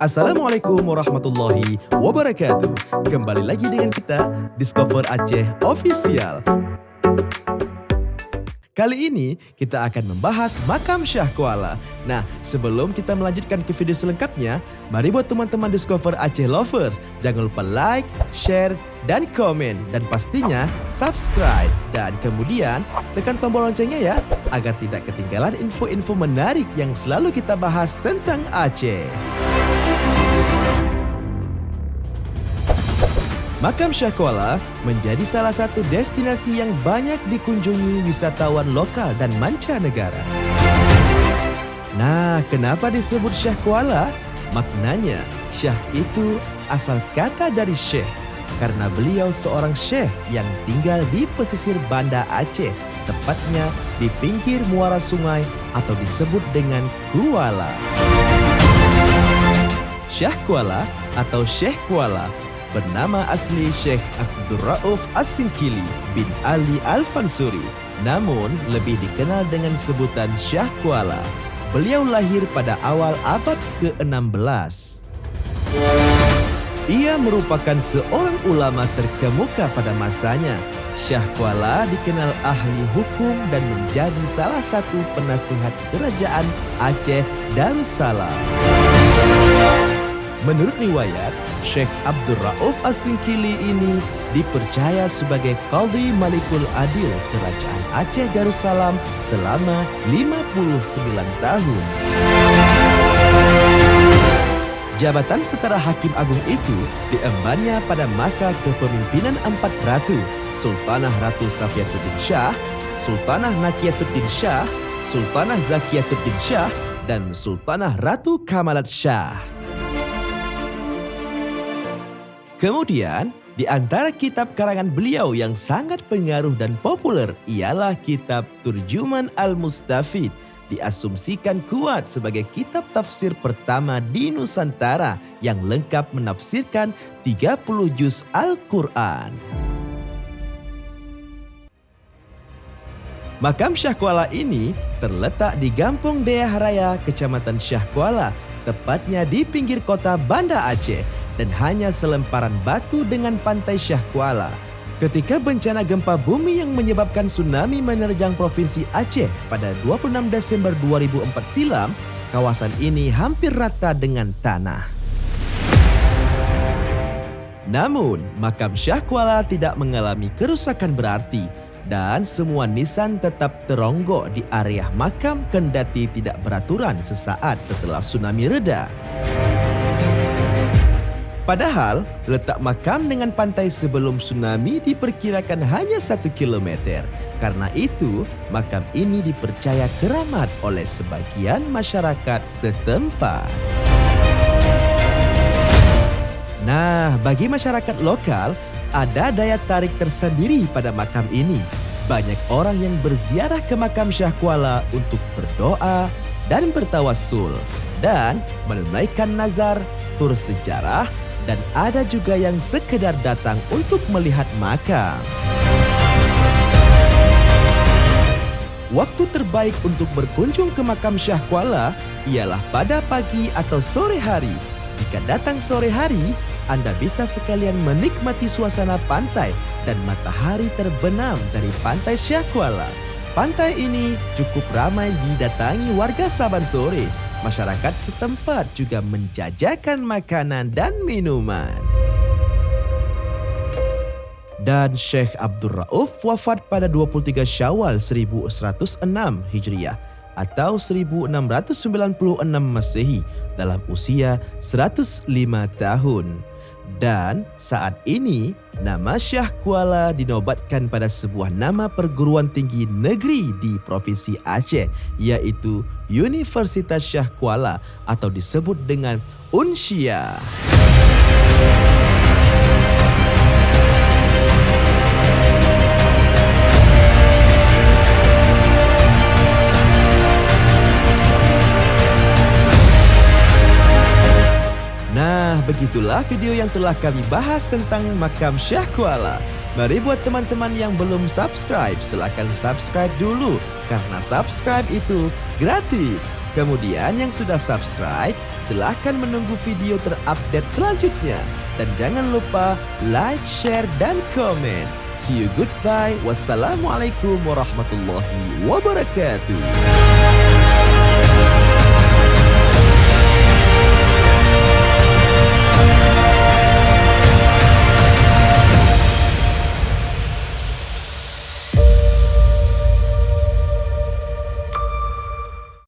Assalamualaikum warahmatullahi wabarakatuh. Kembali lagi dengan kita, Discover Aceh Official. Kali ini kita akan membahas makam Syah Kuala. Nah, sebelum kita melanjutkan ke video selengkapnya, mari buat teman-teman Discover Aceh Lovers, jangan lupa like, share, dan komen. Dan pastinya subscribe. Dan kemudian tekan tombol loncengnya ya, agar tidak ketinggalan info-info menarik yang selalu kita bahas tentang Aceh. Makam Syah Kuala menjadi salah satu destinasi yang banyak dikunjungi wisatawan lokal dan mancanegara. Nah, kenapa disebut Syah Kuala? Maknanya, Syah itu asal kata dari Syekh, karena beliau seorang Syekh yang tinggal di pesisir Banda Aceh, tepatnya di pinggir muara sungai atau disebut dengan Kuala. Syah Kuala atau Syekh Kuala bernama asli Syekh Abdul Rauf As-Singkili bin Ali Al-Fansuri, namun lebih dikenal dengan sebutan Syah Kuala. Beliau lahir pada awal abad ke-16. Ia merupakan seorang ulama terkemuka pada masanya. Syah Kuala dikenal ahli hukum dan menjadi salah satu penasihat kerajaan Aceh Darussalam. Menurut riwayat, Syekh Abdul Rauf As-Singkili ini dipercaya sebagai Qadhi Malikul Adil Kerajaan Aceh Darussalam selama 59 tahun. Jabatan setara Hakim Agung itu diembannya pada masa kepemimpinan 4 ratu, Sultanah Ratu Safiyatuddin Shah, Sultanah Nakiyatuddin Shah, Sultanah Zakiyatuddin Shah, dan Sultanah Ratu Kamalat Shah. Kemudian, di antara kitab karangan beliau yang sangat pengaruh dan populer ialah kitab Turjuman Al-Mustafid, diasumsikan kuat sebagai kitab tafsir pertama di Nusantara yang lengkap menafsirkan 30 juz Al-Quran. Makam Syah Kuala ini terletak di Gampong Deah Raya, Kecamatan Syah Kuala, tepatnya di pinggir kota Banda Aceh, dan hanya selemparan batu dengan pantai Syah Kuala. Ketika bencana gempa bumi yang menyebabkan tsunami menerjang Provinsi Aceh pada 26 Desember 2004 silam, kawasan ini hampir rata dengan tanah. Namun, makam Syah Kuala tidak mengalami kerusakan berarti dan semua nisan tetap teronggok di area makam kendati tidak beraturan sesaat setelah tsunami reda. Padahal, letak makam dengan pantai sebelum tsunami diperkirakan hanya 1 kilometer. Karena itu, makam ini dipercaya keramat oleh sebagian masyarakat setempat. Nah, bagi masyarakat lokal, ada daya tarik tersendiri pada makam ini. Banyak orang yang berziarah ke makam Syah Kuala untuk berdoa dan bertawassul, dan menunaikan nazar, tur sejarah, dan ada juga yang sekedar datang untuk melihat makam. Waktu terbaik untuk berkunjung ke makam Syah Kuala ialah pada pagi atau sore hari. Jika datang sore hari, Anda bisa sekalian menikmati suasana pantai dan matahari terbenam dari pantai Syah Kuala. Pantai ini cukup ramai didatangi warga saban sore. Masyarakat setempat juga menjajakan makanan dan minuman. Dan Syekh Abdul Rauf wafat pada 23 Syawal 1106 Hijriah atau 1696 Masehi dalam usia 105 tahun. Dan saat ini, nama Syah Kuala dinobatkan pada sebuah nama perguruan tinggi negeri di Provinsi Aceh, yaitu Universitas Syah Kuala atau disebut dengan Unsyah. Nah, begitulah video yang telah kami bahas tentang makam Syah Kuala. Mari buat teman-teman yang belum subscribe, silakan subscribe dulu. Karena subscribe itu gratis. Kemudian yang sudah subscribe, silakan menunggu video terupdate selanjutnya. Dan jangan lupa like, share, dan komen. See you goodbye. Wassalamualaikum warahmatullahi wabarakatuh.